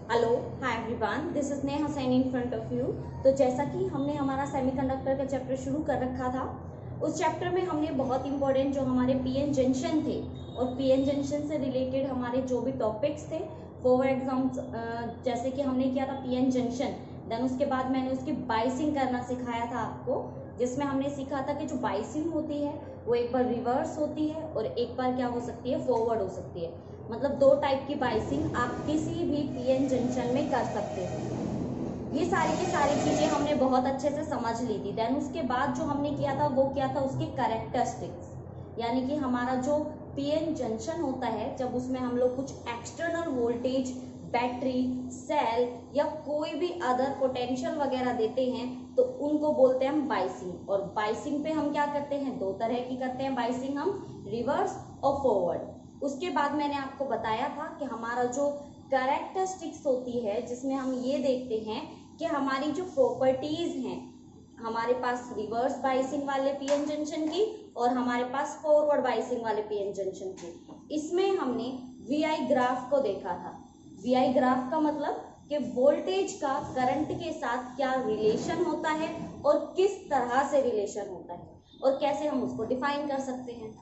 Hello, hi everyone, this is Neha Sain in front of you. तो जैसा कि हमने हमारा सेमीकंडक्टर का चैप्टर शुरू कर रखा था, उस चैप्टर में हमने बहुत इंपॉर्टेंट जो हमारे पीएन जंक्शन थे और पीएन जंक्शन से रिलेटेड हमारे जो भी टॉपिक्स थे, फॉर एग्जाम्स जैसे कि हमने किया था पीएन जंक्शन, देन उसके बाद मैंने उसकी बाइसिंग करना सिखाया था आपको, जिसमें हमने सीखा था कि जो बाइसिंग होती है वो एक बार रिवर्स होती है और एक बार क्या हो सकती है, फॉरवर्ड हो सकती है। मतलब दो टाइप की बाइसिंग आप किसी भी पीएन जंक्शन में कर सकते हो। ये सारी की सारी चीजें हमने बहुत अच्छे से समझ ली थी। देन उसके बाद जो हमने किया था वो क्या था, उसके कैरेक्टरिस्टिक्स, यानी कि हमारा जो पीएन जंक्शन होता है, जब उसमें हम लोग कुछ एक्सटर्नल वोल्टेज, बैटरी, सेल या कोई भी अदर पोटेंशियल वगैरह देते हैं तो उनको बोलते हैं हम बाइसिंग। और बाइसिंग पे हम क्या करते हैं, दो तरह की करते हैं बाइसिंग, हम रिवर्स और फॉरवर्ड। उसके बाद मैंने आपको बताया था कि हमारा जो कैरेक्टरिस्टिक्स होती है, जिसमें हम ये देखते हैं कि हमारी जो प्रॉपर्टीज हैं हमारे पास रिवर्स बाइसिंग वाले पीएन जंक्शन की और हमारे पास फॉरवर्ड बाइसिंग वाले पीएन जंक्शन की। इसमें हमने वीआई ग्राफ को देखा था। वीआई ग्राफ का मतलब कि वोल्टेज का करंट के साथ क्या रिलेशन होता है और किस तरह से रिलेशन होता है और कैसे हम उसको डिफाइन कर सकते हैं।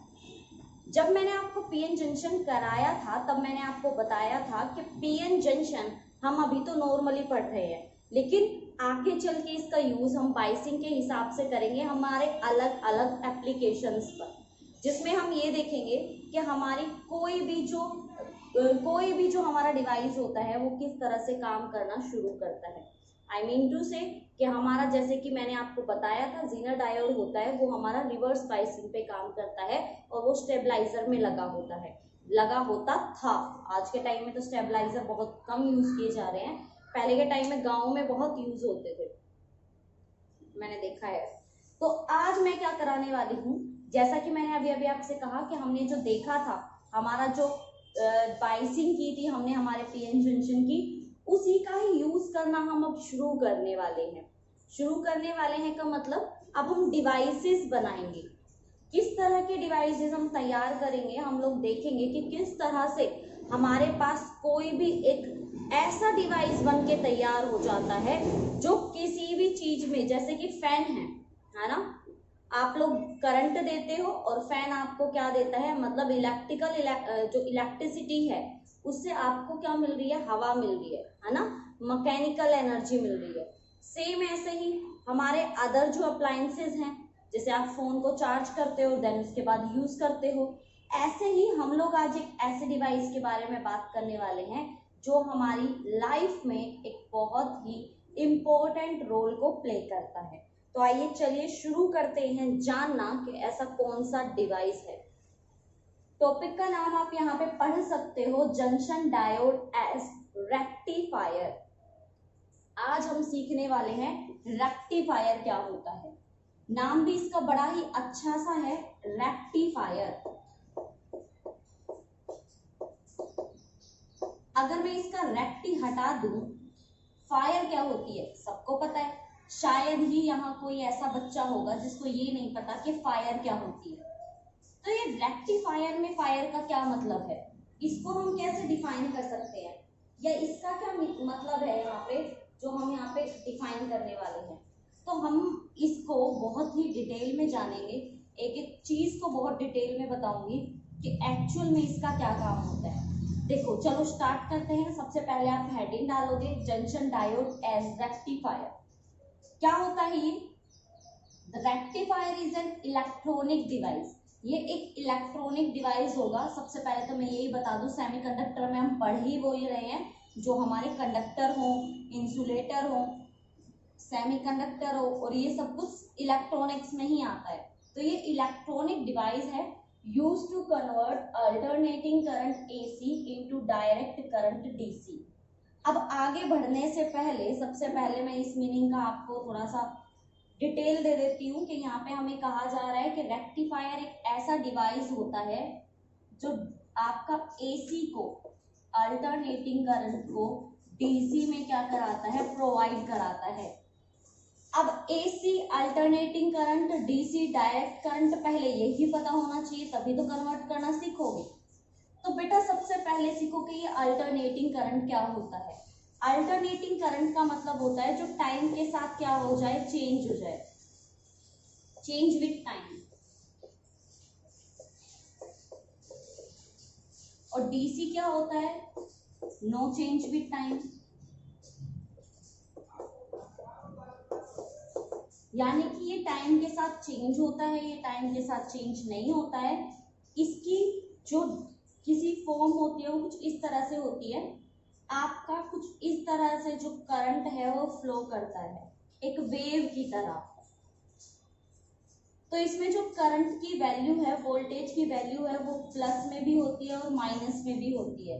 जब मैंने आपको पीएन जंक्शन कराया था तब मैंने आपको बताया था कि पीएन जंक्शन हम अभी तो नॉर्मली पढ़ रहे हैं, लेकिन आगे चल के इसका यूज हम बाइसिंग के हिसाब से करेंगे हमारे अलग अलग एप्लीकेशंस पर, जिसमें हम ये देखेंगे कि हमारी कोई भी जो हमारा डिवाइस होता है वो किस तरह से काम करना शुरू करता है। आई मीन टू से कि हमारा, जैसे कि मैंने आपको बताया था, जीनर डायोड होता है वो हमारा रिवर्स बाइसिंग पे काम करता है और वो स्टेबलाइजर में लगा होता था। आज के टाइम में तो स्टेबलाइजर बहुत कम यूज किए जा रहे हैं, पहले के टाइम में गाँव में बहुत यूज होते थे, मैंने देखा है। तो आज मैं क्या कराने वाली हूँ, जैसा कि मैंने अभी अभी आपसे कहा कि हमने जो देखा था, हमारा जो बाइसिंग की थी हमने हमारे पीएन जंक्शन की, उसी का ही यूज करना हम अब शुरू करने वाले हैं का मतलब अब हम डिवाइसेस बनाएंगे। किस तरह के डिवाइसेस हम तैयार करेंगे, हम लोग देखेंगे कि किस तरह से हमारे पास कोई भी एक ऐसा डिवाइस बन के तैयार हो जाता है जो किसी भी चीज में, जैसे कि फैन है ना, आप लोग करंट देते हो और फैन आपको क्या देता है, मतलब जो इलेक्ट्रिसिटी है उससे आपको क्या मिल रही है, हवा मिल रही है ना, मैकेनिकल एनर्जी मिल रही है। सेम ऐसे ही हमारे अदर जो अप्लायंसेस हैं, जैसे आप फोन को चार्ज करते हो देन उसके बाद यूज करते हो, ऐसे ही हम लोग आज एक ऐसे डिवाइस के बारे में बात करने वाले हैं जो हमारी लाइफ में एक बहुत ही इम्पोर्टेंट रोल को प्ले करता है। तो आइए चलिए शुरू करते हैं जानना कि ऐसा कौन सा डिवाइस है। टॉपिक का नाम आप यहाँ पे पढ़ सकते हो, जंक्शन डायोड एज रेक्टिफायर। आज हम सीखने वाले हैं रेक्टिफायर क्या होता है। नाम भी इसका बड़ा ही अच्छा सा है, रेक्टिफायर। अगर मैं इसका रेक्टी हटा दूं, फायर क्या होती है सबको पता है, शायद ही यहाँ कोई ऐसा बच्चा होगा जिसको ये नहीं पता कि फायर क्या होती है। तो ये रेक्टिफायर में फायर का क्या मतलब है, इसको हम कैसे डिफाइन कर सकते हैं, या इसका क्या मतलब है यहाँ पे जो हम यहाँ पे डिफाइन करने वाले हैं। तो हम इसको बहुत ही डिटेल में जानेंगे, एक एक चीज को बहुत डिटेल में बताऊंगी कि एक्चुअल में इसका क्या काम होता है। देखो चलो स्टार्ट करते हैं। सबसे पहले आप हेडिंग डालोगे जंक्शन डायोड एज रेक्टिफायर। क्या होता है ये, rectifier is an electronic device. ये एक इलेक्ट्रॉनिक डिवाइस होगा। सबसे पहले तो मैं यही बता दूं, सेमीकंडक्टर में हम पढ़ ही वो ही रहे हैं, जो हमारे कंडक्टर हो, इंसुलेटर हो, सेमीकंडक्टर हो, और ये सब कुछ इलेक्ट्रॉनिक्स में ही आता है। तो ये इलेक्ट्रॉनिक डिवाइस है used to convert alternating current AC into direct current DC. अब आगे बढ़ने से पहले सबसे पहले मैं इस मीनिंग का आपको थोड़ा सा डिटेल दे देती हूँ कि यहाँ पे हमें कहा जा रहा है कि रेक्टिफायर एक ऐसा डिवाइस होता है जो आपका एसी को, अल्टरनेटिंग करंट को डीसी में क्या कराता है, प्रोवाइड कराता है। अब AC alternating current, DC direct current, पहले यही पता होना चाहिए तभी तो कन्वर्ट करना सीखोगे। तो बेटा सबसे पहले सीखो कि ये अल्टरनेटिंग करंट क्या होता है। अल्टरनेटिंग करंट का मतलब होता है जो टाइम के साथ क्या हो जाए, चेंज हो जाए, चेंज विथ टाइम। और डीसी क्या होता है, नो चेंज विथ टाइम। यानी कि ये टाइम के साथ चेंज होता है, ये टाइम के साथ चेंज नहीं होता है। इसकी जो किसी फॉर्म होती है वो कुछ इस तरह से होती है, आपका कुछ इस तरह से जो करंट है वो फ्लो करता है एक वेव की तरह। तो इसमें जो करंट की वैल्यू है, वोल्टेज की वैल्यू है, वो प्लस में भी होती है और माइनस में भी होती है।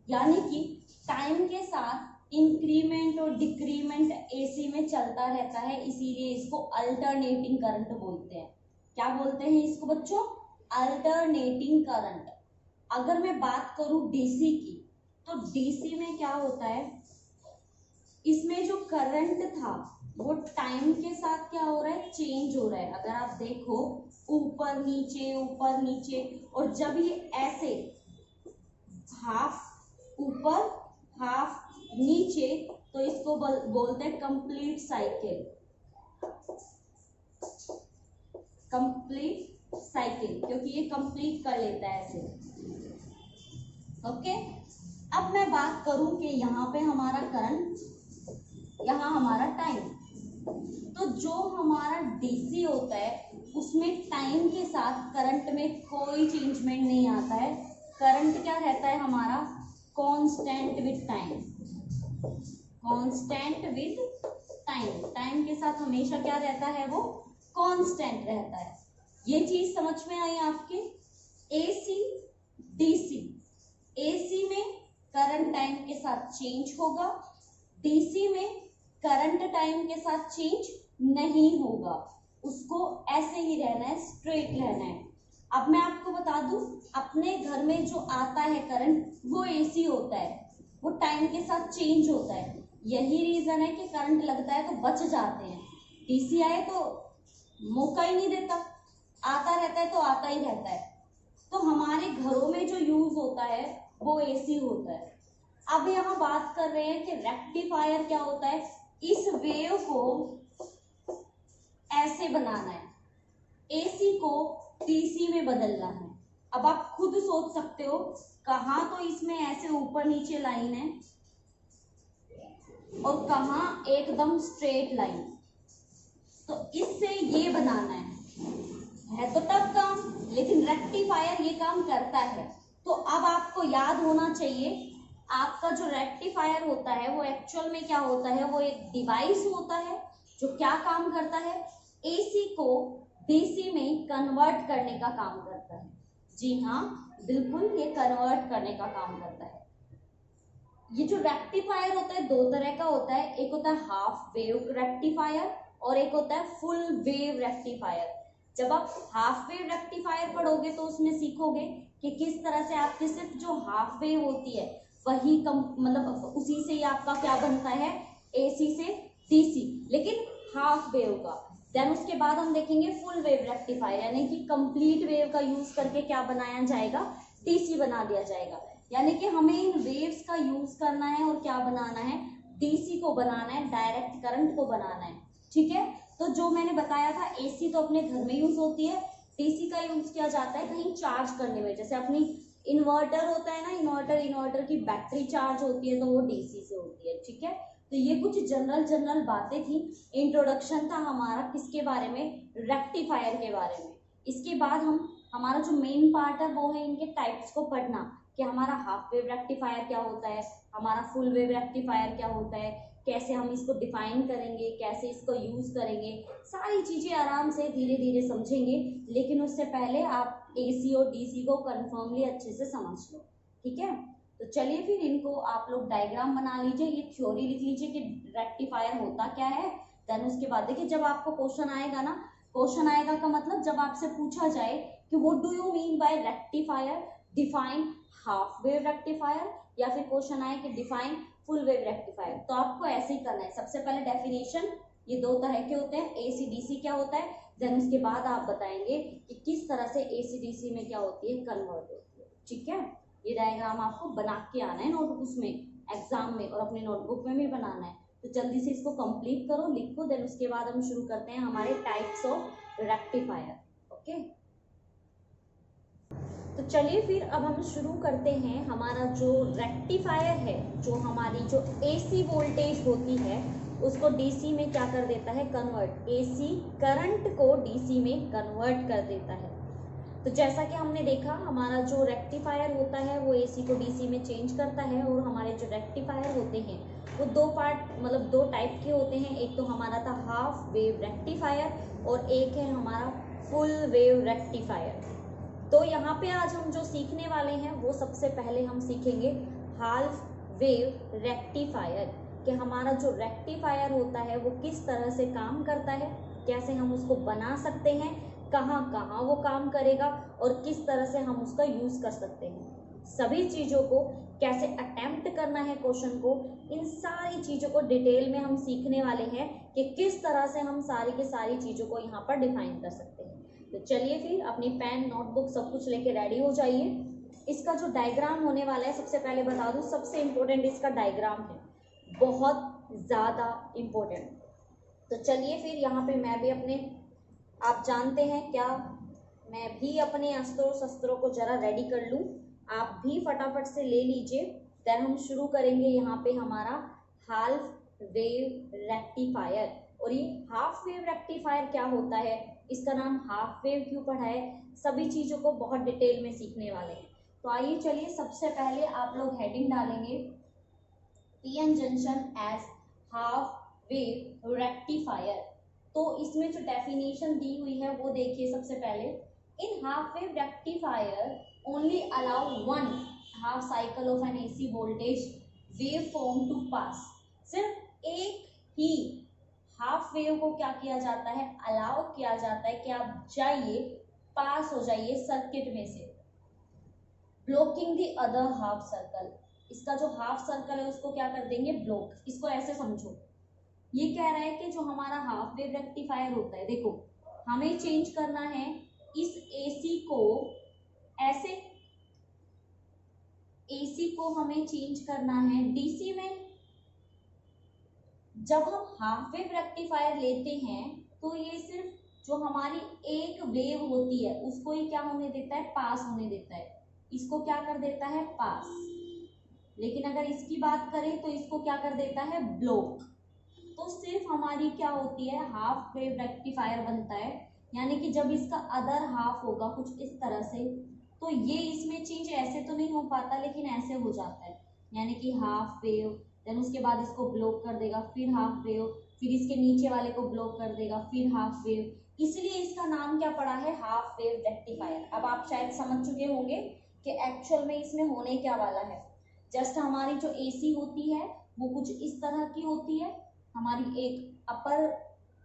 यानी कि टाइम के साथ इंक्रीमेंट और डिक्रीमेंट एसी में चलता रहता है, इसीलिए इसको अल्टरनेटिंग करंट बोलते हैं। क्या बोलते हैं इसको बच्चों, अल्टरनेटिंग करंट। अगर मैं बात करूं डीसी की, तो डीसी में क्या होता है, इसमें जो करंट था वो टाइम के साथ क्या हो रहा है, चेंज हो रहा है। अगर आप देखो ऊपर नीचे, और जब ये ऐसे हाफ ऊपर हाफ नीचे, तो इसको बोलते हैं कंप्लीट साइकिल, कंप्लीट साइकिल, क्योंकि ये कंप्लीट कर लेता है ऐसे। ओके, अब मैं बात करूं कि यहाँ पे हमारा करंट, यहाँ हमारा टाइम। तो जो हमारा डीसी होता है उसमें टाइम के साथ करंट में कोई चेंजमेंट नहीं आता है। करंट क्या रहता है हमारा, constant with time, constant with time. Time के साथ हमेशा क्या रहता है, वो कांस्टेंट रहता है। ये चीज समझ में आई आपके। एसी डीसी, एसी में करंट टाइम के साथ चेंज होगा, डीसी में करंट टाइम के साथ चेंज नहीं होगा, उसको ऐसे ही रहना है, स्ट्रेट रहना है। अब मैं आपको बता दूं, अपने घर में जो आता है करंट वो एसी होता है, वो टाइम के साथ चेंज होता है। यही रीजन है कि करंट लगता है तो बच जाते हैं, डीसी आए तो मौका ही नहीं देता, आता रहता है तो आता ही रहता है। तो हमारे घरों में जो यूज होता है वो एसी होता है। अब यहाँ बात कर रहे हैं कि रेक्टिफायर क्या होता है, इस वेव को ऐसे बनाना है, एसी को डीसी में बदलना है। अब आप खुद सोच सकते हो, कहाँ तो इसमें ऐसे ऊपर नीचे लाइन है और कहाँ एकदम स्ट्रेट लाइन, तो इससे ये बनाना है तो टफ काम, लेकिन रेक्टिफायर ये काम करता है। तो अब आपको याद होना चाहिए, आपका जो रेक्टिफायर होता है वो एक्चुअल में क्या होता है, वो एक डिवाइस होता है जो क्या काम करता है, एसी को डीसी में कन्वर्ट करने का काम करता है। जी हाँ, बिल्कुल, ये कन्वर्ट करने का काम करता है। ये जो रेक्टिफायर होता है दो तरह का होता है, एक होता है हाफ वेव रेक्टिफायर और एक होता है फुल वेव रेक्टिफायर। जब आप हाफ वेव रेक्टिफायर पढ़ोगे तो उसमें सीखोगे कि किस तरह से आपकी सिर्फ जो हाफ वेव होती है वही मतलब उसी से ही आपका क्या बनता है, एसी से डीसी, लेकिन हाफ वेव का। देन उसके बाद हम देखेंगे फुल वेव रेक्टिफायर, यानी कि कंप्लीट वेव का यूज करके क्या बनाया जाएगा, डीसी बना दिया जाएगा। यानी कि हमें इन वेव्स का यूज करना है और क्या बनाना है, डीसी को बनाना है, डायरेक्ट करंट को बनाना है। ठीक है, तो जो मैंने बताया था, एसी तो अपने घर में यूज होती है, डीसी का यूज किया जाता है कहीं चार्ज करने में। जैसे अपनी इन्वर्टर होता है ना, इन्वर्टर की बैटरी चार्ज होती है तो वो डीसी से होती है। ठीक है, तो ये कुछ जनरल बातें थी, इंट्रोडक्शन था हमारा किसके बारे में, रेक्टिफायर के बारे में। इसके बाद हमारा जो मेन पार्ट है वो है इनके टाइप्स को पढ़ना, कि हमारा हाफ वेव रेक्टिफायर क्या होता है, हमारा फुल वेव रेक्टिफायर क्या होता है, कैसे हम इसको डिफाइन करेंगे, कैसे इसको यूज करेंगे, सारी चीजें आराम से धीरे धीरे समझेंगे। लेकिन उससे पहले आप एसी और डीसी को कंफर्मली अच्छे से समझ लो। ठीक है, तो चलिए फिर इनको आप लोग डायग्राम बना लीजिए, ये थ्योरी लिख लीजिए कि रेक्टिफायर होता क्या है। देन उसके बाद देखिए, जब आपको क्वेश्चन आएगा ना, क्वेश्चन आएगा का मतलब जब आपसे पूछा जाए कि what do you mean by rectifier, define half wave rectifier, या फिर क्वेश्चन आए कि डिफाइन फुल वेव रेक्टिफायर, तो आपको ऐसे ही करना है। सबसे पहले डेफिनेशन, ये दो तरह के होते हैं, एसी डीसी क्या होता है, देन उसके बाद आप बताएंगे कि किस तरह से एसी डीसी में क्या होती है, कन्वर्ट होती है। ठीक है, ये डायग्राम आपको बना के आना है नोटबुक में, एग्जाम में और अपने नोटबुक में भी बनाना है। तो जल्दी से इसको कंप्लीट करो, लिखो, देन उसके बाद हम शुरू करते हैं हमारे टाइप्स ऑफ रेक्टिफायर। ओके, तो चलिए फिर अब हम शुरू करते हैं। हमारा जो रेक्टिफायर है, जो हमारी जो एसी वोल्टेज होती है उसको डीसी में क्या कर देता है, कन्वर्ट। एसी करंट को डीसी में कन्वर्ट कर देता है। तो जैसा कि हमने देखा, हमारा जो रेक्टिफायर होता है वो एसी को डीसी में चेंज करता है। और हमारे जो रेक्टिफायर होते हैं वो दो पार्ट मतलब दो टाइप के होते हैं। एक तो हमारा था हाफ वेव रेक्टिफायर और एक है हमारा फुल वेव रेक्टिफायर। तो यहाँ पे आज हम जो सीखने वाले हैं वो सबसे पहले हम सीखेंगे हाफ वेव रेक्टिफायर, कि हमारा जो रेक्टिफायर होता है वो किस तरह से काम करता है, कैसे हम उसको बना सकते हैं, कहाँ कहाँ वो काम करेगा और किस तरह से हम उसका यूज कर सकते हैं। सभी चीजों को कैसे अटेम्प्ट करना है क्वेश्चन को, इन सारी चीजों को डिटेल में हम सीखने वाले हैं कि किस तरह से हम सारी की सारी चीजों को यहाँ पर डिफाइन कर सकते हैं। तो चलिए फिर अपनी पेन नोटबुक सब कुछ लेके रेडी हो जाइए। इसका जो डायग्राम होने वाला है, सबसे पहले बता दूं, सबसे इम्पोर्टेंट इसका डायग्राम है, बहुत ज़्यादा इम्पोर्टेंट। तो चलिए फिर यहाँ पे मैं भी अपने, आप जानते हैं क्या, मैं भी अपने अस्त्रों शस्त्रों को जरा रेडी कर लूँ, आप भी फटाफट से ले लीजिए। देन हम शुरू करेंगे यहाँ पे हमारा हाफ वेव रेक्टिफायर। और ये हाफ वेव रेक्टिफायर क्या होता है, इसका नाम हाफ वेव क्यों पढ़ा है, सभी चीज़ों को बहुत डिटेल में सीखने वाले हैं। तो आइए चलिए, सबसे पहले आप लोग हेडिंग डालेंगे PN junction as half wave rectifier. तो इसमें जो डेफिनेशन दी हुई है वो देखिए। सबसे पहले, in half wave rectifier only allow one half cycle of an AC voltage wave form to pass. सिर्फ एक ही हाफ वेव को क्या किया जाता है, अलाउ किया जाता है कि आप जाइए, पास हो जाइए सर्किट में से, blocking the other half circle. इसका जो हाफ सर्कल है उसको क्या कर देंगे, ब्लॉक। इसको ऐसे समझो, ये कह रहा है कि जो हमारा हाफ वेव रेक्टिफायर होता है, देखो हमें चेंज करना है इस एसी को, ऐसे एसी को हमें चेंज करना है डीसी में। जब हम हाफ वेव रेक्टिफायर लेते हैं तो ये सिर्फ जो हमारी एक वेव होती है उसको ही क्या होने देता है, पास होने देता है, इसको क्या कर देता है, पास। लेकिन अगर इसकी बात करें तो इसको क्या कर देता है, ब्लॉक। तो सिर्फ हमारी क्या होती है, हाफ वेव रेक्टिफायर बनता है। यानी कि जब इसका अदर हाफ होगा कुछ इस तरह से, तो ये इसमें चेंज ऐसे तो नहीं हो पाता लेकिन ऐसे हो जाता है। यानी कि हाफ वेव, देन उसके बाद इसको ब्लॉक कर देगा, फिर हाफ वेव, फिर इसके नीचे वाले को ब्लॉक कर देगा, फिर हाफ वेव। इसलिए इसका नाम क्या पड़ा है, हाफ वेव रेक्टिफायर। अब आप शायद समझ चुके होंगे कि एक्चुअल में इसमें होने क्या वाला है। जस्ट हमारी जो एसी होती है वो कुछ इस तरह की होती है, हमारी एक अपर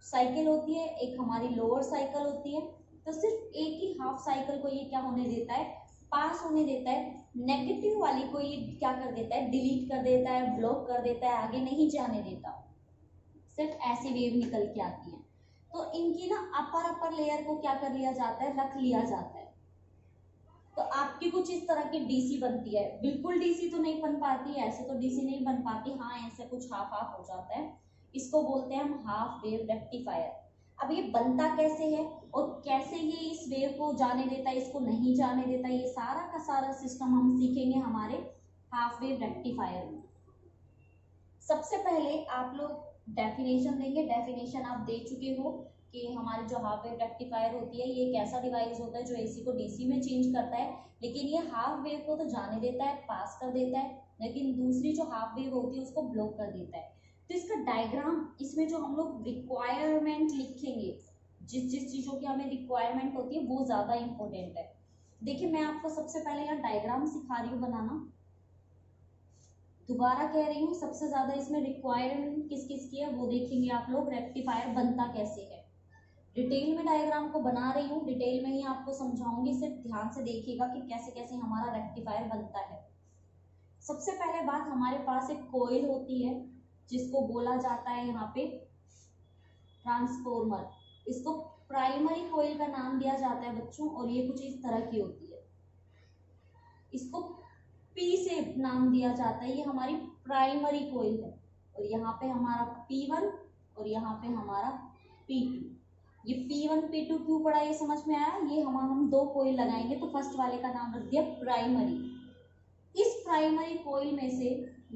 साइकिल होती है, एक हमारी लोअर साइकिल होती है। तो सिर्फ एक ही हाफ साइकिल को ये क्या होने देता है, पास होने देता है। नेगेटिव वाली को ये क्या कर देता है, डिलीट कर देता है, ब्लॉक कर देता है, आगे नहीं जाने देता। सिर्फ ऐसी वेव निकल के आती है। तो इनकी ना अपर लेयर को क्या कर लिया जाता है, रख लिया जाता है। तो आपकी कुछ इस तरह की डीसी बनती है। बिल्कुल डीसी तो नहीं बन पाती, ऐसे तो डीसी नहीं बन पाती, हाँ ऐसे कुछ हाफ हाफ हो जाता है। इसको बोलते हैं हम हाफ वेव रेक्टिफायर। अब ये बनता कैसे है और कैसे ये इस वेव को जाने देता है, इसको नहीं जाने देता, ये सारा का सारा सिस्टम हम सीखेंगे हमारे हाफ वेव रेक्टिफायर में। सबसे पहले आप लोग डेफिनेशन देंगे। डेफिनेशन आप दे चुके हो कि हमारी जो हाफ वेव रेक्टिफायर होती है ये एक ऐसा डिवाइस होता है जो एसी को डीसी में चेंज करता है। लेकिन ये हाफ वेव को तो जाने देता है, पास कर देता है, लेकिन दूसरी जो हाफ वेव होती है उसको ब्लॉक कर देता है। तो इसका डायग्राम, इसमें जो हम लोग रिक्वायरमेंट लिखेंगे, जिस चीज़ों की हमें रिक्वायरमेंट होती है वो ज़्यादा इंपॉर्टेंट है। देखिए मैं आपको सबसे पहले यहाँ डायग्राम सिखा रही हूँ बनाना, दोबारा कह रही हूँ। सबसे ज़्यादा इसमें रिक्वायरमेंट किस किस की है वो देखेंगे आप लोग, रेक्टिफायर बनता कैसे है। डिटेल में डायग्राम को बना रही हूँ, डिटेल में ही आपको समझाऊंगी, सिर्फ ध्यान से देखिएगा कि कैसे कैसे हमारा रेक्टिफायर बनता है। सबसे पहले बात, हमारे पास एक कोयल होती है जिसको बोला जाता है यहाँ पे ट्रांसफॉर्मर। इसको प्राइमरी कोयल का नाम दिया जाता है बच्चों, और ये कुछ इस तरह की होती है। इसको P से नाम दिया जाता है, ये हमारी प्राइमरी कोयल है। और यहाँ पे हमारा P1 और यहाँ पे हमारा P2। ये P1 P2 क्यों पड़ा ये समझ में आया? ये हम दो कोयल लगाएंगे तो फर्स्ट वाले का नाम रख दिया प्राइमरी। इस प्राइमरी कोयल में से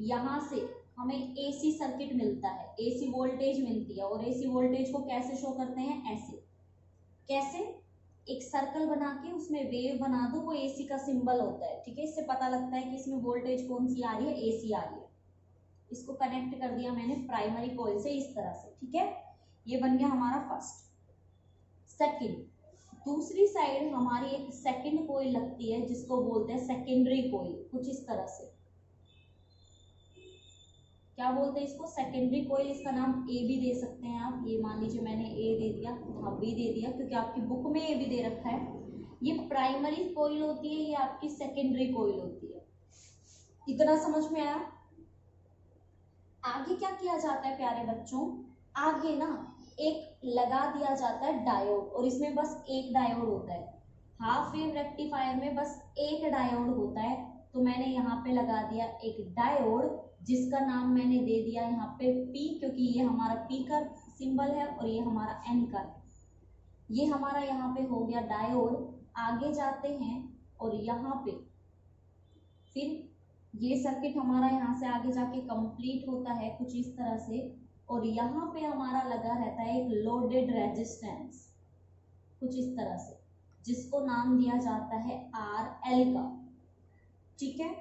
यहाँ से हमें AC सर्किट मिलता है, AC वोल्टेज मिलती है। और AC वोल्टेज को कैसे शो करते हैं? ऐसे। कैसे? एक सर्कल बना के उसमें वेव बना दो, वो AC का सिंबल होता है, ठीक है। इससे पता लगता है कि इसमें वोल्टेज कौन सी आ रही है? AC आ रही है। इसको कनेक्ट कर दिया मैंने प्राइमरी कोयल से इस तरह से, ठीक है। ये बन गया हमारा फर्स्ट। सेकंड, दूसरी साइड हमारी एक सेकंड कोयल लगती है जिसको बोलते हैं सेकेंडरी कोयल, कुछ इस तरह से। क्या बोलते हैं इसको? Secondary coil. इसका नाम ए भी दे सकते हैं आप। ये मान लीजिए मैंने ए दे दिया, हाँ बी दे दिया, क्योंकि आपकी बुक में ए भी दे रखा है। ये प्राइमरी कोयल होती है, ये आपकी सेकेंडरी कोयल होती है। इतना समझ में आया? आगे क्या किया जाता है प्यारे बच्चों? आगे ना एक लगा दिया जाता है डायोड, और इसमें बस एक डायोड होता है। हाफ वेव रेक्टिफायर में बस एक डायोड होता है, तो मैंने यहाँ पे लगा दिया एक डायोड, जिसका नाम मैंने दे दिया यहाँ पे P, क्योंकि ये हमारा P का सिंबल है और ये हमारा N का है। ये हमारा यहाँ पे हो गया डायोड। आगे जाते हैं और यहाँ पे फिर ये सर्किट हमारा यहाँ से आगे जाके कंप्लीट होता है कुछ इस तरह से। और यहाँ पे हमारा लगा रहता है एक लोडेड रेजिस्टेंस, कुछ इस तरह से, जिसको नाम दिया जाता है RL का, ठीक है।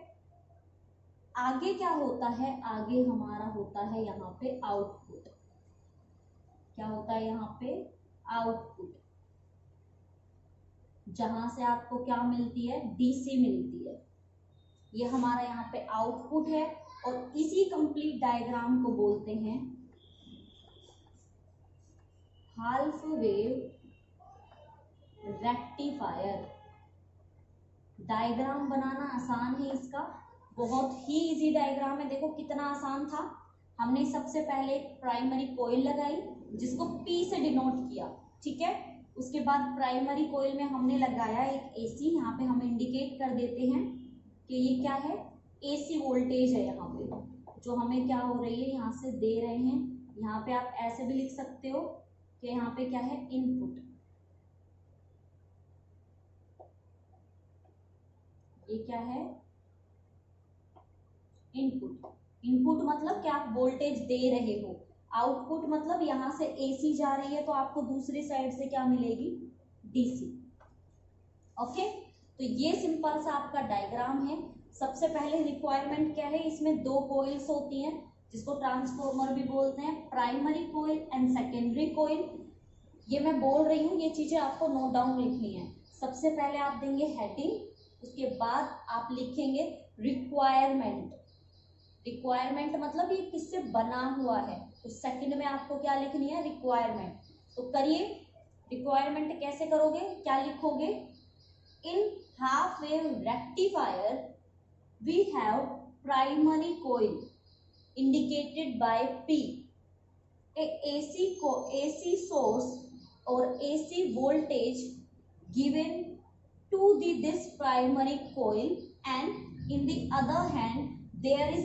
आगे क्या होता है? आगे हमारा होता है यहाँ पे आउटपुट। क्या होता है यहाँ पे? आउटपुट, जहां से आपको क्या मिलती है? DC मिलती है। ये हमारा यहाँ पे आउटपुट है, और इसी कंप्लीट डायग्राम को बोलते हैं हाफ वेव रेक्टिफायर। डायग्राम बनाना आसान है इसका, बहुत ही इजी डायग्राम है। देखो कितना आसान था। हमने सबसे पहले प्राइमरी कोयल लगाई जिसको P से डिनोट किया, ठीक है। उसके बाद प्राइमरी कोयल में हमने लगाया एक AC, यहाँ पे हम इंडिकेट कर देते हैं कि ये क्या है? AC वोल्टेज है यहाँ पे, जो हमें क्या हो रही है यहाँ से दे रहे हैं। यहाँ पे आप ऐसे भी लिख सकते हो कि यहाँ पे क्या है? इनपुट। ये क्या है? इनपुट। इनपुट मतलब क्या? आप वोल्टेज दे रहे हो। आउटपुट मतलब यहाँ से AC जा रही है तो आपको दूसरी साइड से क्या मिलेगी? DC। ओके, तो ये सिंपल सा आपका डायग्राम है। सबसे पहले रिक्वायरमेंट क्या है? इसमें दो कोइल्स होती हैं जिसको ट्रांसफॉर्मर भी बोलते हैं, primary coil and secondary coil. ये मैं बोल रही हूँ, ये चीजें आपको नोट डाउन लिखनी है। सबसे पहले आप देंगे हेडिंग, उसके बाद आप लिखेंगे रिक्वायरमेंट। रिक्वायरमेंट मतलब ये किससे बना हुआ है, तो सेकंड में आपको क्या लिखनी है? रिक्वायरमेंट। तो करिए, रिक्वायरमेंट कैसे करोगे? क्या लिखोगे? In half wave rectifier we have primary coil indicated by P, AC source or AC voltage given to this primary coil, and in the other hand there is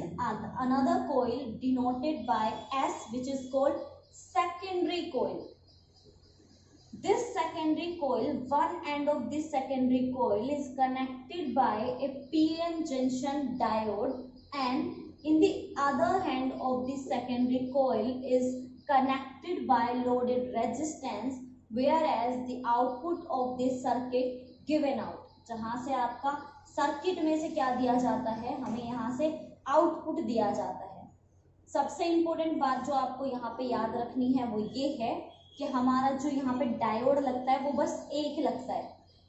another coil denoted by S, which is called secondary coil. This secondary coil, one end of this secondary coil is connected by a PN junction diode, and in the other hand of this secondary coil is connected by loaded resistance, whereas the output of this circuit given out, जहां से आपका circuit में से क्या दिया जाता है? हमें यहाँ से आउटपुट दिया जाता है। सबसे इंपॉर्टेंट बात जो आपको यहाँ पे याद रखनी है वो ये है कि हमारा जो यहाँ पे डायोड लगता है वो बस एक लगता है,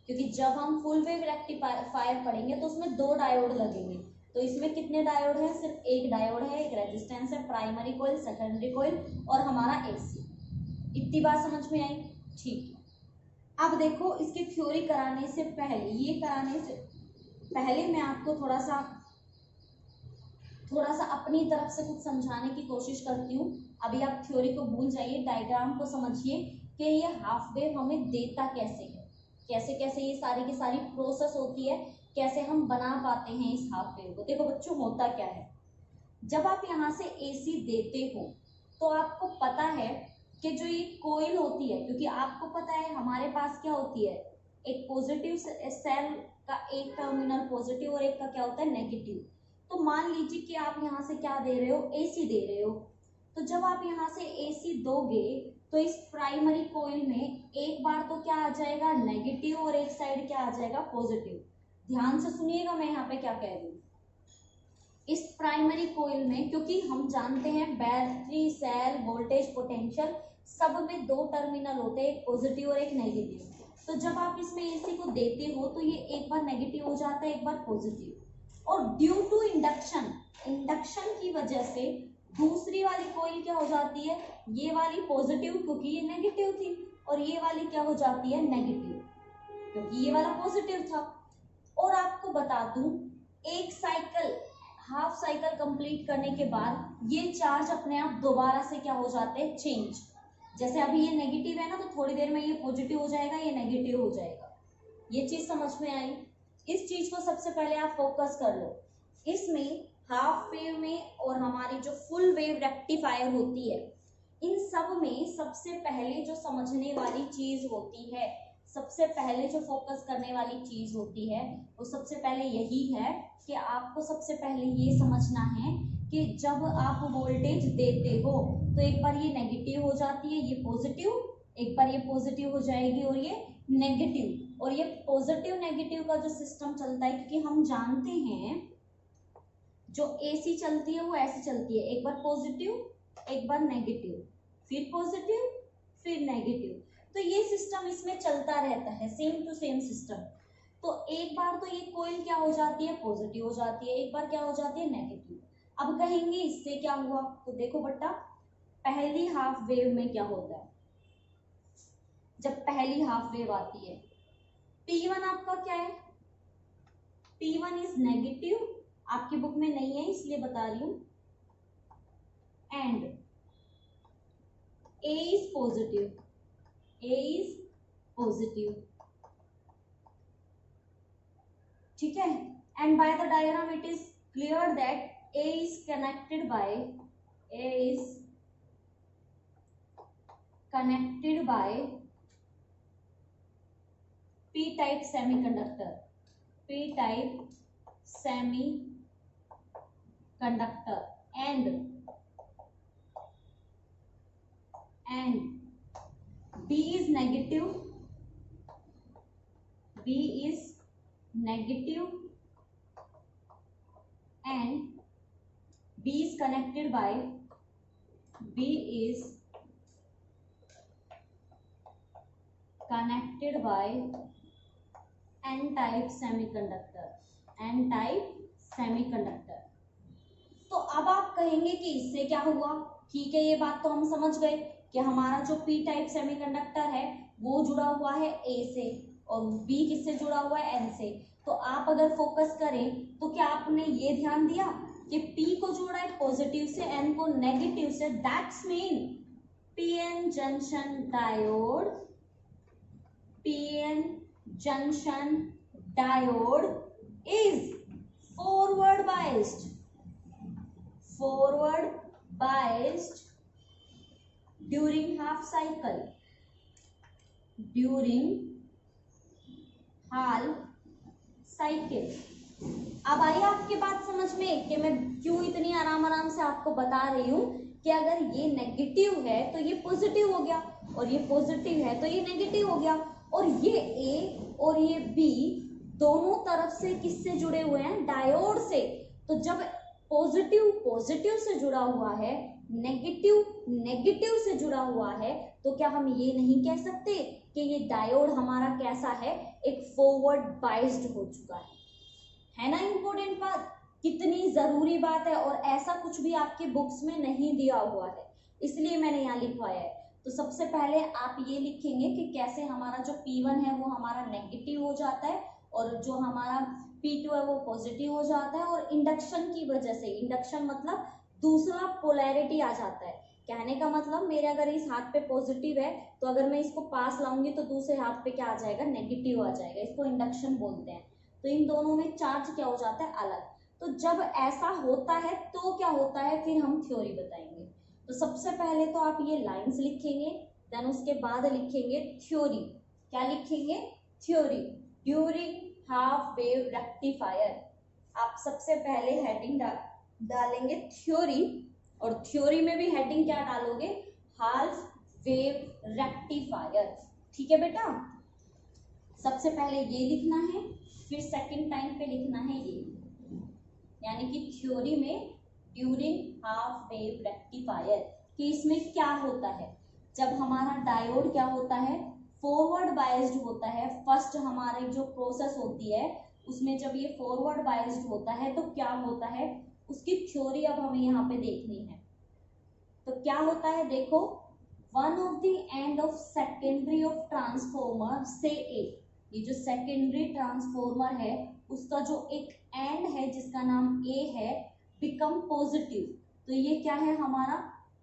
क्योंकि जब हम फुल वेव रेक्टिफायर पढ़ेंगे तो उसमें दो डायोड लगेंगे। तो इसमें कितने डायोड हैं? सिर्फ एक डायोड है, एक रेजिस्टेंस है, प्राइमरी कोइल, सेकेंडरी कोइल और हमारा AC। इतनी बात समझ में आई? ठीक है। अब देखो, इसकी थ्योरी कराने से पहले, ये कराने से पहले मैं आपको थोड़ा सा अपनी तरफ से कुछ समझाने की कोशिश करती हूँ। अभी आप थ्योरी को भूल जाइए, डायग्राम को समझिए कि ये हाफ वेव हमें देता कैसे है, कैसे कैसे ये सारी की सारी प्रोसेस होती है, कैसे हम बना पाते हैं इस हाफ वेव को। देखो बच्चों, होता क्या है, जब आप यहाँ से AC देते हो तो आपको पता है कि जो ये कोयल होती है, क्योंकि आपको पता है हमारे पास क्या होती है, एक पॉजिटिव सेल का एक टर्मिनल पॉजिटिव और एक का क्या होता है नेगेटिव। तो मान लीजिए कि आप यहाँ से क्या दे रहे हो, AC दे रहे हो। तो जब आप यहाँ से AC दोगे तो इस प्राइमरी कोयल में एक बार तो क्या आ जाएगा नेगेटिव और एक साइड क्या आ जाएगा पॉजिटिव। ध्यान से सुनिएगा मैं यहाँ पे क्या कह रही हूँ। इस प्राइमरी कोयल में, क्योंकि हम जानते हैं बैटरी सेल वोल्टेज पोटेंशियल सब में दो टर्मिनल होते हैं, एक पॉजिटिव और एक नेगेटिव। तो जब आप इसमें AC को देते हो तो ये एक बार नेगेटिव हो जाता है एक बार पॉजिटिव, और ड्यू टू इंडक्शन, इंडक्शन की वजह से दूसरी वाली कोयल क्या हो जाती है, ये वाली पॉजिटिव क्योंकि ये नेगेटिव थी, और ये वाली क्या हो जाती है नेगेटिव क्योंकि ये वाला पॉजिटिव था। और आपको बता दूं, एक साइकिल हाफ साइकिल कंप्लीट करने के बाद ये चार्ज अपने आप दोबारा से क्या हो जाते हैं चेंज। जैसे अभी ये नेगेटिव है ना, तो थोड़ी देर में ये पॉजिटिव हो जाएगा, ये नेगेटिव हो जाएगा। ये चीज समझ में आई। इस चीज को सबसे पहले आप फोकस कर लो। इसमें हाफ वेव में और हमारी जो फुल वेव रेक्टिफायर होती है, इन सब में सबसे पहले जो समझने वाली चीज होती है, सबसे पहले जो फोकस करने वाली चीज होती है, वो सबसे पहले यही है कि आपको सबसे पहले ये समझना है कि जब आप वोल्टेज देते हो तो एक बार ये नेगेटिव हो जाती है, ये पॉजिटिव, एक बार ये पॉजिटिव हो जाएगी और ये नेगेटिव। और ये पॉजिटिव नेगेटिव का जो सिस्टम चलता है, क्योंकि हम जानते हैं जो AC चलती है वो ऐसे चलती है, एक बार पॉजिटिव एक बार नेगेटिव, फिर पॉजिटिव फिर नेगेटिव। तो ये सिस्टम इसमें चलता रहता है, सेम टू सेम सिस्टम। तो एक बार तो ये कोयल क्या हो जाती है पॉजिटिव हो जाती है, एक बार क्या हो जाती है नेगेटिव। अब कहेंगे इससे क्या हुआ, तो देखो बेटा, पहली हाफ वेव में क्या होता है, जब पहली हाफ वेव आती है P1 आपका क्या है, P1 इज नेगेटिव, आपकी बुक में नहीं है इसलिए बता रही हूं, and A is positive, A is positive, ठीक है। And by the diagram it is clear that A is connected by P-type semiconductor, and B is negative, and B is connected by N-type semiconductor। तो अब आप कहेंगे कि इससे क्या हुआ, ठीक है, ये बात तो हम समझ गए कि हमारा जो P-type semiconductor है वो जुड़ा हुआ है A से और B किससे जुड़ा हुआ है N से। तो आप अगर फोकस करें तो क्या आपने ये ध्यान दिया कि P को जोड़ा है पॉजिटिव से, N को नेगेटिव से, that's mean PN junction diode is forward biased during half cycle, अब आई आपकी बात समझ में कि मैं क्यों इतनी आराम से आपको बता रही हूँ कि अगर ये नेगेटिव है तो ये पॉजिटिव हो गया, और ये पॉजिटिव है तो ये नेगेटिव हो गया, और ये A और ये B दोनों तरफ से किससे जुड़े हुए हैं, डायोड से। तो जब पॉजिटिव से जुड़ा हुआ है, नेगेटिव से जुड़ा हुआ है, तो क्या हम ये नहीं कह सकते कि ये डायोड हमारा कैसा है, एक फॉरवर्ड बाइस्ड हो चुका है ना। इंपॉर्टेंट बात, कितनी जरूरी बात है, और ऐसा कुछ भी आपके बुक्स में नहीं दिया हुआ है, इसलिए मैंने यहाँ लिखवाया है। तो सबसे पहले आप ये लिखेंगे कि कैसे हमारा जो P1 है वो हमारा नेगेटिव हो जाता है और जो हमारा P2 है वो पॉजिटिव हो जाता है, और इंडक्शन की वजह से, इंडक्शन मतलब दूसरा पोलैरिटी आ जाता है। कहने का मतलब, मेरे अगर इस हाथ पे पॉजिटिव है तो अगर मैं इसको पास लाऊंगी तो दूसरे हाथ पे क्या आ जाएगा, नेगेटिव आ जाएगा, इसको इंडक्शन बोलते हैं। तो इन दोनों में चार्ज क्या हो जाता है, अलग। तो जब ऐसा होता है तो क्या होता है, फिर हम थ्योरी बताएंगे। तो सबसे पहले तो आप ये लाइंस लिखेंगे, देन उसके बाद लिखेंगे थ्योरी। क्या लिखेंगे, theory. During half wave rectifier, आप सबसे पहले हेडिंग डालेंगे थ्योरी, और थ्योरी में भी हेडिंग क्या डालोगे, हाफ वेव रेक्टिफायर। ठीक है बेटा, सबसे पहले ये लिखना है, फिर सेकंड टाइम पे लिखना है ये, यानी कि थ्योरी में ड्यूरिंग हाफ वेव रेक्टिफायर, कि इसमें क्या होता है, जब हमारा डायोड क्या होता है, फॉरवर्ड बायस्ड होता है। फर्स्ट हमारी जो प्रोसेस होती है उसमें जब ये फॉरवर्ड बायस्ड होता है तो क्या होता है, उसकी थ्योरी अब हमें यहाँ पे देखनी है। तो क्या होता है, देखो, one of the end of secondary of transformer से ए, ये जो सेकेंडरी ट्रांसफॉर्मर है उसका जो एक एंड है जिसका नाम ए है, बिकम पॉजिटिव। तो ये क्या है, हमारा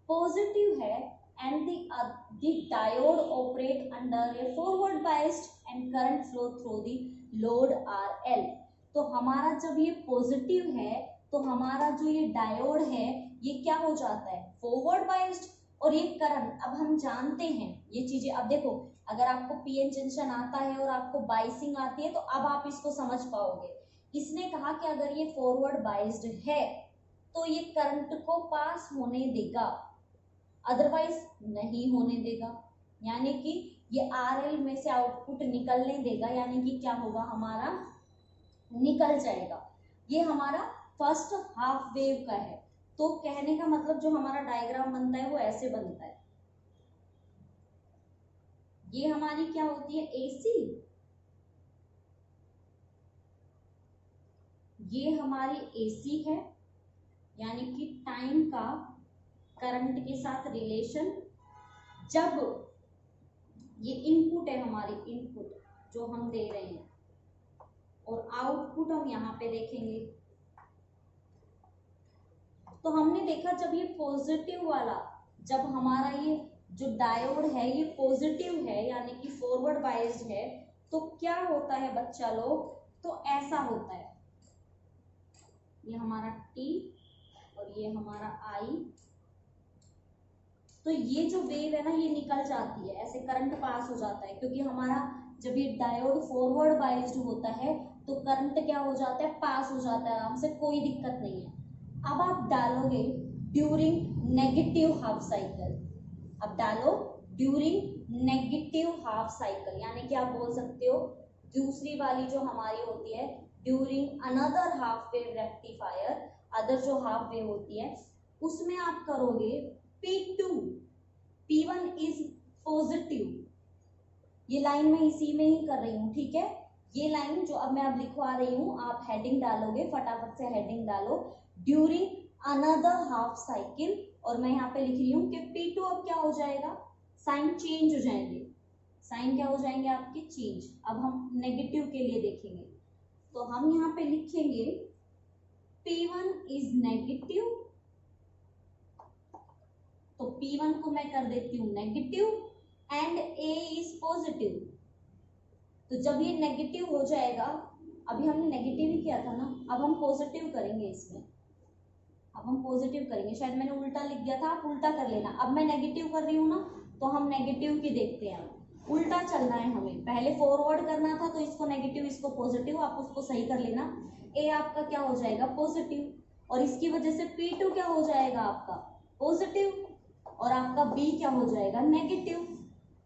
पॉजिटिव है, and the diode operate under A forward biased and current flow through the load R L. तो हमारा जब ये पॉजिटिव है तो हमारा जो ये डायोड है ये क्या हो जाता है, फॉरवर्ड बायस्ड, और ये करंट, अब हम जानते हैं ये चीजें। अब देखो, अगर आपको पीएन जंक्शन आता है और आपको बाइसिंग आती है तो अब आप इसको समझ पाओगे। इसने कहा कि अगर ये फॉरवर्ड बाइस्ड है तो ये करंट को पास होने देगा, अदरवाइज नहीं होने देगा, यानी कि ये आरएल में से आउटपुट निकलने देगा, यानी कि क्या होगा, हमारा निकल जाएगा। ये हमारा फर्स्ट हाफ वेव का है। तो कहने का मतलब जो हमारा डायग्राम बनता है वो ऐसे बनता है। ये हमारी क्या होती है, एसी, ये हमारी एसी है, यानी कि टाइम का करंट के साथ रिलेशन। जब ये इनपुट है हमारी, इनपुट जो हम दे रहे हैं, और आउटपुट हम यहाँ पे देखेंगे। तो हमने देखा जब ये पॉजिटिव वाला, जब हमारा ये जो डायोड है ये पॉजिटिव है यानी कि फॉरवर्ड बायस्ड है, तो क्या होता है बच्चा लोग, तो ऐसा होता है, ये हमारा T और ये हमारा I। तो ये जो वेव है ना ये निकल जाती है, ऐसे करंट पास हो जाता है, क्योंकि हमारा जब ये डायोड फॉरवर्ड बायस्ड होता है तो करंट क्या हो जाता है, पास हो जाता है आराम से, कोई दिक्कत नहीं है। अब आप डालोगे ड्यूरिंग नेगेटिव हाफ साइकिल, अब डालो ड्यूरिंग नेगेटिव हाफ साइकिल, यानी कि आप बोल सकते हो दूसरी वाली जो हमारी होती है during another half wave rectifier, other जो हाफ वेव होती है उसमें आप करोगे P2, P1 इज पॉजिटिव। ये लाइन मैं इसी में ही कर रही हूँ, ठीक है। ये लाइन जो अब मैं अब लिखवा रही हूँ, आप हेडिंग डालोगे, फटाफट से हेडिंग डालो, ड्यूरिंग अनदर हाफ साइकिल, और मैं यहाँ पे लिख रही हूँ कि P2 अब क्या हो जाएगा, साइन चेंज हो जाएंगे, साइन क्या हो जाएंगे आपके, चेंज। अब हम नेगेटिव के लिए देखेंगे, तो हम यहाँ पे लिखेंगे P1 इज नेगेटिव, तो P1 को मैं कर देती हूँ negative and A is positive. तो जब ये नेगेटिव हो जाएगा, अभी हमने नेगेटिव ही किया था ना, अब हम पॉजिटिव करेंगे इसमें, अब हम पॉजिटिव करेंगे, शायद मैंने उल्टा लिख दिया था, आप उल्टा कर लेना। अब मैं नेगेटिव कर रही हूँ ना, तो हम नेगेटिव की देखते हैं, उल्टा चलना है हमें, पहले फॉरवर्ड करना था तो इसको नेगेटिव इसको पॉजिटिव, आप उसको सही कर लेना। ए आपका क्या हो जाएगा, पॉजिटिव, और इसकी वजह से P2 क्या हो जाएगा आपका, पॉजिटिव, और आपका B क्या हो जाएगा, नेगेटिव।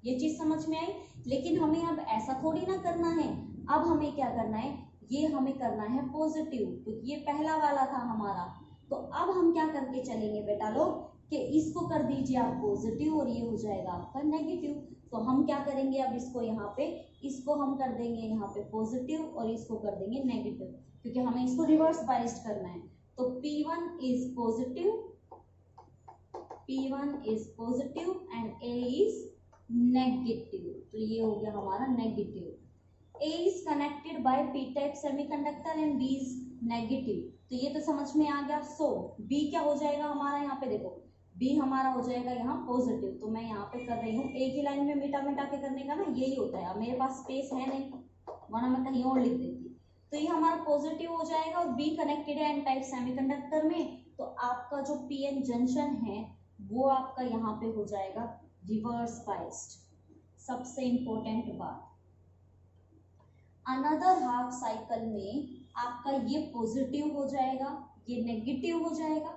ये चीज समझ में आई। लेकिन हमें अब ऐसा थोड़ी ना करना है, अब हमें क्या करना है, ये हमें करना है पॉजिटिव, क्योंकि ये पहला वाला था हमारा। तो अब हम क्या करके चलेंगे बेटा लोग, कि इसको कर दीजिए आप पॉजिटिव और ये हो जाएगा आपका नेगेटिव। तो हम क्या करेंगे, अब इसको यहाँ पे, इसको हम कर देंगे यहाँ पे पॉजिटिव और इसको कर देंगे नेगेटिव, क्योंकि हमें इसको रिवर्स बाइस्ड करना है। तो P1 is positive, P1 is positive and A is negative, तो ये हो गया हमारा negative. A is connected by P type semiconductor and B is negative, तो ये तो समझ में आ गया। सो B क्या हो जाएगा हमारा, यहाँ पे देखो B हमारा हो जाएगा यहाँ पॉजिटिव, तो मैं यहाँ पे कर रही हूँ एक ही लाइन में मिटा मिटा के करने का ना, यही होता है। अब मेरे पास स्पेस है नहीं, वरना मैं कहीं और लिख देती। तो ये हमारा पॉजिटिव हो जाएगा और बी कनेक्टेड है एन टाइप सेमीकंडक्टर में, तो आपका जो पीएन जंक्शन है वो आपका यहाँ पे हो जाएगा रिवर्स बाइस्ड। सबसे इंपॉर्टेंट बात, अनदर हाफ साइकिल में आपका ये पॉजिटिव हो जाएगा, ये नेगेटिव हो जाएगा,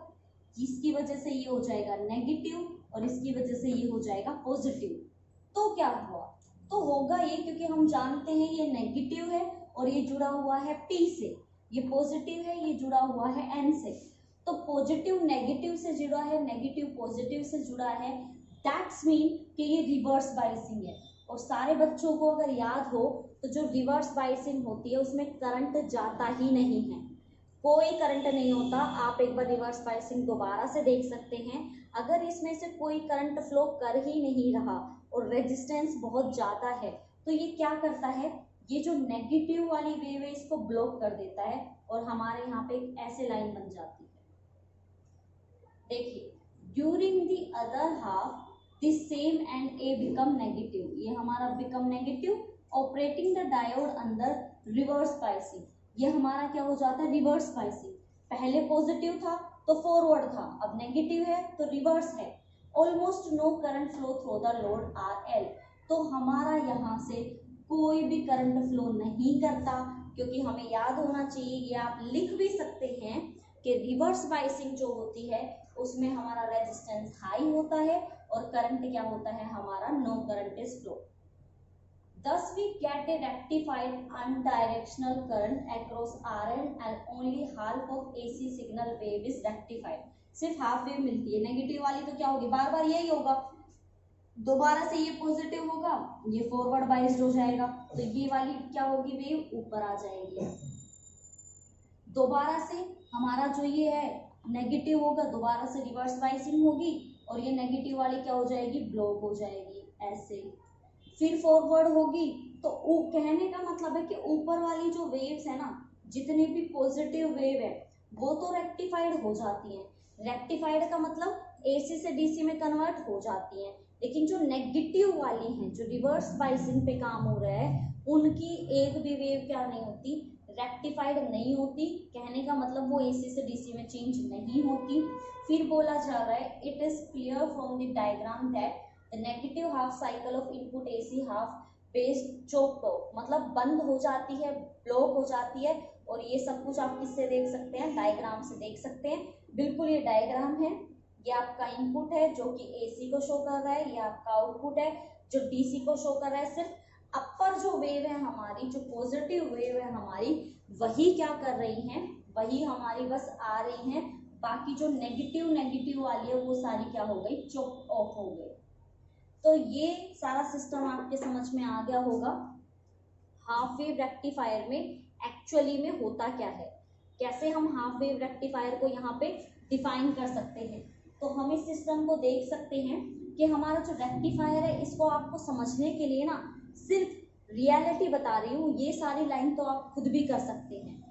इसकी वजह से ये हो जाएगा नेगेटिव और इसकी वजह से ये हो जाएगा पॉजिटिव। तो क्या हुआ, तो होगा ये, क्योंकि हम जानते हैं ये नेगेटिव है और ये जुड़ा हुआ है P से, ये पॉजिटिव है, ये जुड़ा हुआ है N से, तो पॉजिटिव नेगेटिव से जुड़ा है, नेगेटिव पॉजिटिव से जुड़ा है, दैट्स मीन कि ये रिवर्स बाइसिंग है। और सारे बच्चों को अगर याद हो तो जो रिवर्स बाइसिंग होती है उसमें करंट जाता ही नहीं है, कोई करंट नहीं होता। आप एक बार रिवर्स बाइसिंग दोबारा से देख सकते हैं, अगर इसमें से कोई करंट फ्लो कर ही नहीं रहा और रेजिस्टेंस बहुत ज़्यादा है तो ये क्या करता है, ये जो नेगेटिव वाली वेव है इसको ब्लॉक कर देता है और हमारे यहाँ पे एक ऐसे लाइन बन जाती है। देखिए, during the other half this same and A become negative, ये हमारा become negative, operating the diode under reverse biasing, ये हमारा क्या हो जाता है रिवर्स बाइसिंग। पहले पॉजिटिव था तो फॉरवर्ड था, अब नेगेटिव है तो रिवर्स है। Almost no current flow through the load RL, तो हमारा यहाँ से कोई भी करंट फ्लो नहीं करता, क्योंकि हमें याद होना चाहिए, ये आप लिख भी सकते हैं कि रिवर्स बाइसिंग जो होती है उसमें हमारा रेजिस्टेंस हाई होता है और करंट क्या होता है हमारा no current is flow. Thus we get a rectified unidirectional current across RL and only half of AC signal wave is rectified, सिर्फ हाफ वेव मिलती है। नेगेटिव वाली तो क्या होगी, बार बार यही होगा, दोबारा से ये पॉजिटिव होगा, ये फॉरवर्ड बाइस्ड हो जाएगा, तो ये वाली क्या होगी वेव ऊपर आ जाएगी। दोबारा से हमारा जो ये है नेगेटिव होगा, दोबारा से रिवर्स बाइसिंग होगी और ये नेगेटिव वाली क्या हो जाएगी ब्लॉक हो जाएगी ऐसे, फिर फॉरवर्ड होगी। तो कहने का मतलब है कि ऊपर वाली जो वेव्स है ना, जितनी भी पॉजिटिव वेव है वो तो रेक्टिफाइड हो जाती हैं, रेक्टिफाइड का मतलब AC से DC में कन्वर्ट हो जाती हैं, लेकिन जो नेगेटिव वाली हैं जो रिवर्स बाइसिंग पे काम हो रहा है उनकी एक भी वेव क्या नहीं होती, रेक्टिफाइड नहीं होती। कहने का मतलब वो AC से DC में चेंज नहीं होती। फिर बोला जा रहा है it is clear from the diagram that the negative half cycle of input AC half base choked of, मतलब बंद हो जाती है, ब्लॉक हो जाती है। और ये सब कुछ आप किससे देख सकते हैं, डायग्राम से देख सकते हैं। बिल्कुल ये डायग्राम है, ये आपका इनपुट है जो कि AC को शो कर रहा है, ये आपका आउटपुट है जो DC को शो कर रहा है। सिर्फ अपर जो वेव है हमारी, जो पॉजिटिव वेव है हमारी, वही क्या कर रही हैं, वही हमारी बस आ रही हैं, बाकी जो नेगेटिव वाली है वो सारी क्या हो गई, चोक ऑफ हो गई। तो ये सारा सिस्टम आपके समझ में आ गया होगा। हाफ वेव रेक्टिफायर में एक्चुअली में होता क्या है, कैसे हम हाफ वेव रेक्टिफायर को यहाँ पे डिफाइन कर सकते हैं। तो हम इस सिस्टम को देख सकते हैं कि हमारा जो रेक्टिफायर है, इसको आपको समझने के लिए ना सिर्फ रियलिटी बता रही हूँ, ये सारी लाइन तो आप खुद भी कर सकते हैं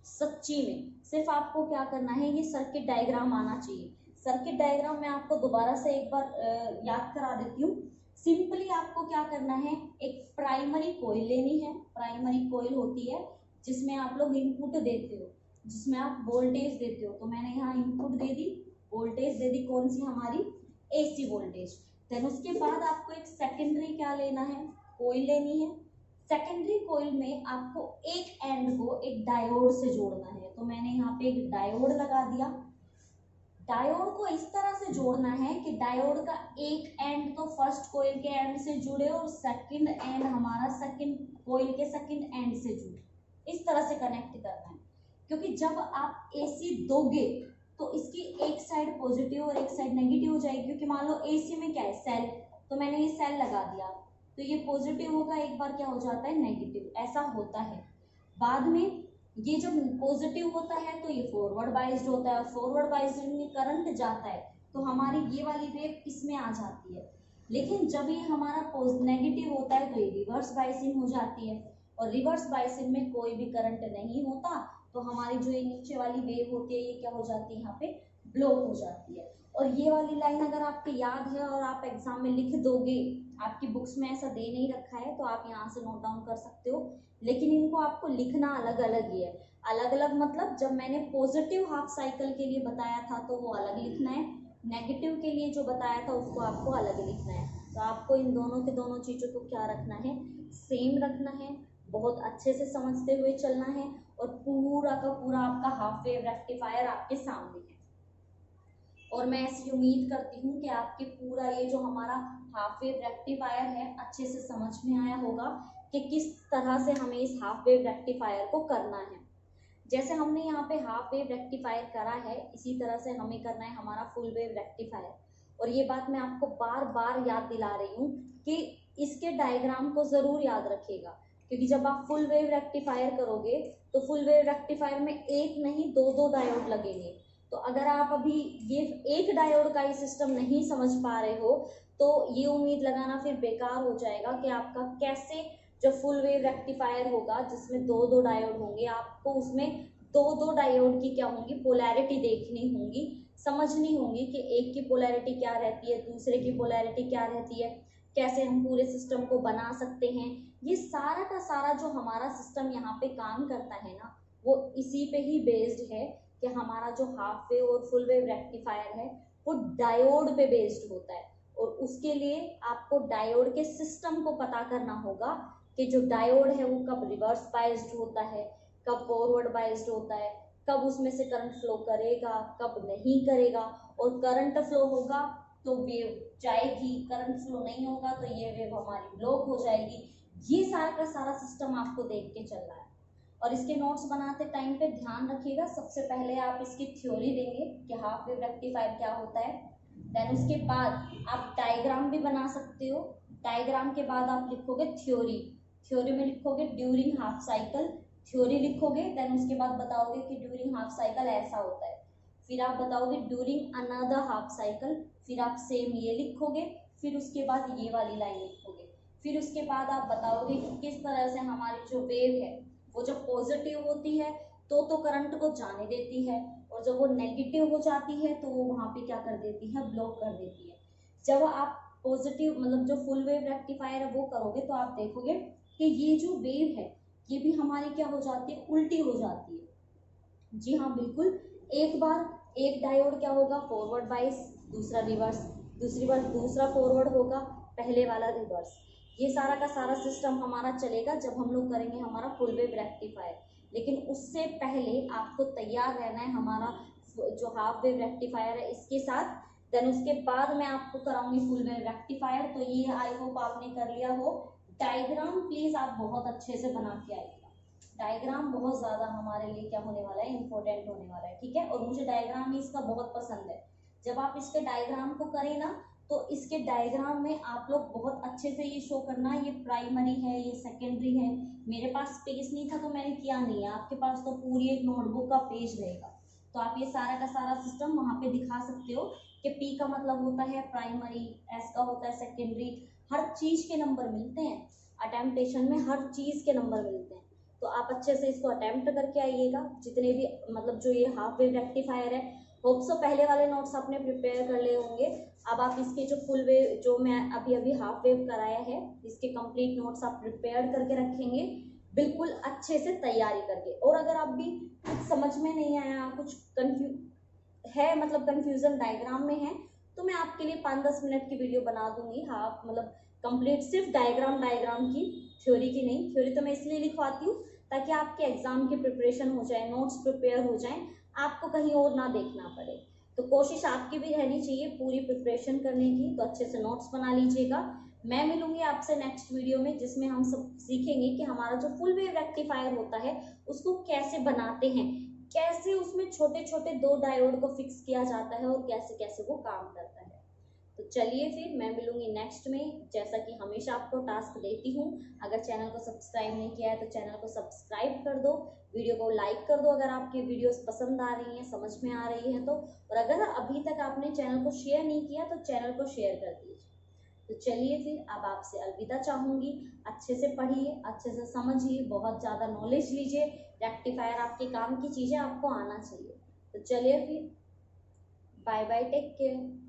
सच्ची में। सिर्फ आपको क्या करना है, ये सर्किट डायग्राम आना चाहिए। सर्किट डायग्राम मैं आपको दोबारा से एक बार याद करा देती हूँ। सिंपली आपको क्या करना है, एक प्राइमरी कोयल लेनी है। प्राइमरी कोयल होती है जिसमें आप लोग इनपुट देते हो, जिसमें आप वोल्टेज देते हो। तो मैंने यहाँ इनपुट दे दी, वोल्टेज दे दी, कौन सी हमारी AC वोल्टेज। देन उसके बाद आपको एक सेकेंडरी क्या लेना है, कोयल लेनी है। सेकेंडरी कोयल में आपको एक एंड को एक डायोड से जोड़ना है। तो मैंने यहाँ पे एक डायोड लगा दिया। डायोड को इस तरह से जोड़ना है कि डायोड का एक एंड तो फर्स्ट कोयल के एंड से जुड़े और सेकंड एंड हमारा सेकंड कोयल के सेकंड एंड से जुड़े, इस तरह से कनेक्ट करना है। क्योंकि जब आप AC दोगे तो इसकी एक साइड पॉजिटिव और एक साइड नेगेटिव हो जाएगी। क्योंकि मान लो AC में क्या है, सेल, तो मैंने ये सेल लगा दिया, तो ये पॉजिटिव होगा, एक बार क्या हो जाता है नेगेटिव, ऐसा होता है। बाद में ये जब पॉजिटिव होता है तो ये फॉरवर्ड बाइज्ड होता है, फॉरवर्ड बाइज्ड में करंट जाता है तो हमारी ये वाली वेव इसमें आ जाती है। लेकिन जब ये हमारा नेगेटिव होता है तो ये रिवर्स बाइसिंग हो जाती है, और रिवर्स बाइसिंग में कोई भी करंट नहीं होता, तो हमारी जो ये नीचे वाली वेव होती है ये क्या हो जाती है, यहाँ पे ब्लॉक हो जाती है। और ये वाली लाइन अगर आपको याद है और आप एग्जाम में लिख दोगे, आपकी बुक्स में ऐसा दे नहीं रखा है तो आप यहाँ से नोट डाउन कर सकते हो, लेकिन इनको आपको लिखना अलग अलग ही है। अलग अलग मतलब जब मैंने पॉजिटिव हाफ साइकिल के लिए बताया था तो वो अलग लिखना है, नेगेटिव के लिए जो बताया था उसको आपको अलग लिखना है। तो आपको इन दोनों के दोनों चीज़ों को क्या रखना है, सेम रखना है, बहुत अच्छे से समझते हुए चलना है, और पूरा का पूरा आपका हाफ वेव रेक्टिफायर आपके सामने है। और मैं ऐसी उम्मीद करती हूँ कि आपके पूरा ये जो हमारा हाफ वेव रेक्टिफायर है अच्छे से समझ में आया होगा कि किस तरह से हमें इस हाफ वेव रेक्टिफायर को करना है। जैसे हमने यहाँ पे हाफ वेव रेक्टिफायर करा है, इसी तरह से हमें करना है हमारा फुल वेव रेक्टिफायर। और ये बात मैं आपको बार बार याद दिला रही हूँ कि इसके डायग्राम को ज़रूर याद रखिएगा, क्योंकि जब आप फुल वेव रेक्टिफायर करोगे तो फुल वेव रेक्टिफायर में एक नहीं दो दो डायोड लगेंगे। तो अगर आप अभी ये एक डायोड का ही सिस्टम नहीं समझ पा रहे हो तो ये उम्मीद लगाना फिर बेकार हो जाएगा कि आपका कैसे जो फुल वेव रेक्टिफायर होगा जिसमें दो दो डायोड होंगे, आपको उसमें दो दो डायोड की क्या होंगी, पोलैरिटी देखनी होंगी, समझनी होंगी कि एक की पोलैरिटी क्या रहती है, दूसरे की पोलैरिटी क्या रहती है, कैसे हम पूरे सिस्टम को बना सकते हैं। ये सारा का सारा जो हमारा सिस्टम यहाँ पे काम करता है ना, वो इसी पे ही बेस्ड है कि हमारा जो हाफ वेव और फुल वेव रेक्टिफायर है वो डायोड पे बेस्ड होता है। और उसके लिए आपको डायोड के सिस्टम को पता करना होगा कि जो डायोड है वो कब रिवर्स बाइस्ड होता है, कब फॉरवर्ड बाइस्ड होता है, कब उसमें से करंट फ्लो करेगा, कब नहीं करेगा। और करंट फ्लो होगा तो वेव जाएगी, करंट फ्लो नहीं होगा तो ये वेव हमारी ब्लॉक हो जाएगी। ये सारा का सारा सिस्टम आपको देख के चल रहा है। और इसके नोट्स बनाते टाइम पे ध्यान रखिएगा, सबसे पहले आप इसकी थ्योरी देंगे कि हाफ वेव रेक्टिफायर क्या होता है, देन उसके बाद आप डायग्राम भी बना सकते हो, डायग्राम के बाद आप लिखोगे थ्योरी, थ्योरी में लिखोगे ड्यूरिंग हाफ साइकिल, थ्योरी लिखोगे, देन उसके बाद बताओगे कि ड्यूरिंग हाफ साइकिल ऐसा होता है, फिर आप बताओगे ड्यूरिंग अनदर हाफ साइकिल, फिर आप सेम ये लिखोगे, फिर उसके बाद ये वाली लाइन लिखोगे, फिर उसके बाद आप बताओगे कि किस तरह से हमारी जो वेव है वो जब पॉजिटिव होती है तो करंट को जाने देती है, और जब वो नेगेटिव हो जाती है तो वो वहाँ पे क्या कर देती है, ब्लॉक कर देती है। जब आप पॉजिटिव मतलब जो फुल वेव रेक्टिफायर है वो करोगे तो आप देखोगे कि ये जो वेव है ये भी हमारी क्या हो जाती है, उल्टी हो जाती है। जी हाँ बिल्कुल, एक बार एक डायोड क्या होगा, फॉरवर्ड बाइस, दूसरा रिवर्स, दूसरी बार दूसरा फॉरवर्ड होगा, पहले वाला रिवर्स। ये सारा का सारा सिस्टम हमारा चलेगा जब हम लोग करेंगे हमारा फुल वेव रेक्टिफायर। लेकिन उससे पहले आपको तैयार रहना है हमारा जो हाफ वेव रेक्टिफायर है इसके साथ, देन उसके बाद मैं आपको कराऊंगी फुल वेव रेक्टिफायर। तो ये आई होप आपने कर लिया हो। डायग्राम प्लीज आप बहुत अच्छे से बना के आइएगा, डायग्राम बहुत ज़्यादा हमारे लिए क्या होने वाला है, इंपॉर्टेंट होने वाला है, ठीक है। और मुझे डायग्राम ही इसका बहुत पसंद है। जब आप इसके डायग्राम को करें ना तो इसके डायग्राम में आप लोग बहुत अच्छे से ये शो करना, ये प्राइमरी है, ये सेकेंडरी है। मेरे पास स्पेस नहीं था तो मैंने किया नहीं है, आपके पास तो पूरी एक नोटबुक का पेज रहेगा, तो आप ये सारा का सारा सिस्टम वहाँ पे दिखा सकते हो कि पी का मतलब होता है प्राइमरी, एस का होता है सेकेंडरी, हर चीज़ के नंबर मिलते हैं अटेम्प्टेशन में, हर चीज़ के नंबर मिलते हैं। तो आप अच्छे से इसको अटेम्प्ट करके आइएगा, जितने भी मतलब जो ये हाफ वेव रेक्टिफायर है, होप सो पहले वाले नोट्स आपने प्रिपेयर कर लिए होंगे। अब आप इसके जो फुल वेव जो मैं अभी अभी हाफ वेव कराया है इसके कंप्लीट नोट्स आप प्रिपेयर करके रखेंगे, बिल्कुल अच्छे से तैयारी करके। और अगर आप भी कुछ समझ में नहीं आया, कुछ है मतलब कंफ्यूजन डायग्राम में है, तो मैं आपके लिए 5-10 मिनट की वीडियो बना दूंगी, हाफ मतलब कंप्लीट सिर्फ डायग्राम की, थ्योरी की नहीं। थ्योरी तो मैं इसलिए लिखवाती हूँ ताकि आपके एग्जाम की प्रिपरेशन हो जाए, नोट्स प्रिपेयर हो जाए, आपको कहीं और ना देखना पड़े। तो कोशिश आपकी भी रहनी चाहिए पूरी प्रिपरेशन करने की, तो अच्छे से नोट्स बना लीजिएगा। मैं मिलूंगी आपसे नेक्स्ट वीडियो में जिसमें हम सब सीखेंगे कि हमारा जो फुल वेव रेक्टिफायर होता है उसको कैसे बनाते हैं, कैसे उसमें छोटे छोटे दो डायोड को फिक्स किया जाता है और कैसे कैसे वो काम करता है। तो चलिए फिर मैं मिलूंगी नेक्स्ट में। जैसा कि हमेशा आपको टास्क देती हूँ, अगर चैनल को सब्सक्राइब नहीं किया है तो चैनल को सब्सक्राइब कर दो, वीडियो को लाइक कर दो अगर आपकी वीडियोस पसंद आ रही हैं, समझ में आ रही है तो, और अगर अभी तक आपने चैनल को शेयर नहीं किया तो चैनल को शेयर कर दीजिए। तो चलिए फिर अब आपसे अलविदा चाहूँगी, अच्छे से पढ़िए, अच्छे से समझिए, बहुत ज़्यादा नॉलेज लीजिए, रेक्टिफायर आपके काम की चीज़ें आपको आना चाहिए। तो चलिए फिर बाय बाय, टेक केयर।